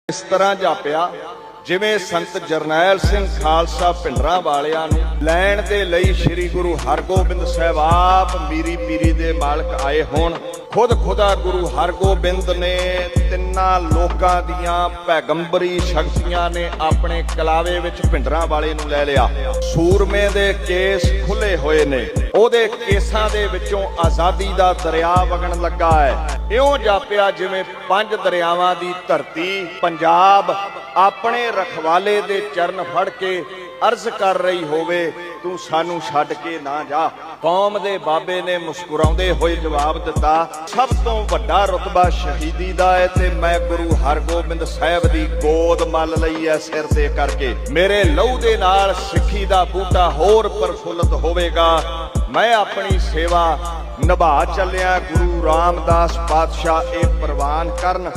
इस तरह जापिया जिवें संत जरनैल सिंह खालसा पिंडरां वालियां नूं लैण दे लई श्री गुरु हरगोबिंद साहिब आप मीरी पीरी दे मालक आए होण। खुद खुदा गुरु हरगोबिंद ने तिन्ना लोकां दियां पैगंबरी शक्तियां ने अपने कलावे विच पिंडरां वाले नूं लै लिया। सूरमे दे केस खुले होए ने, ओहदे केसां दे विचों आज़ादी दा दरिया वगण लगा है। इउं जापिया जिवें पंज दरियावां दी धरती पंजाब अपने रखवाले दे चरण फड़ के अर्ज कर रही होवे, तू सानू छड्ड के ना जा। कौम दे बाबे ने मुस्कुराउंदे होए जवाब दिता, सब तो वड्डा रुतबा शहीदी दा है ते मैं गुरु हरगोबिंद साहिब दी गोद मल लई है सिर ते करके। मेरे लहू दे नाल सिੱਖੀ दा बूटा होर प्रफुल्लित होवेगा। मैं अपनी सेवा निभा चलिया, गुरु रामदास पातशाह ए प्रवान करन।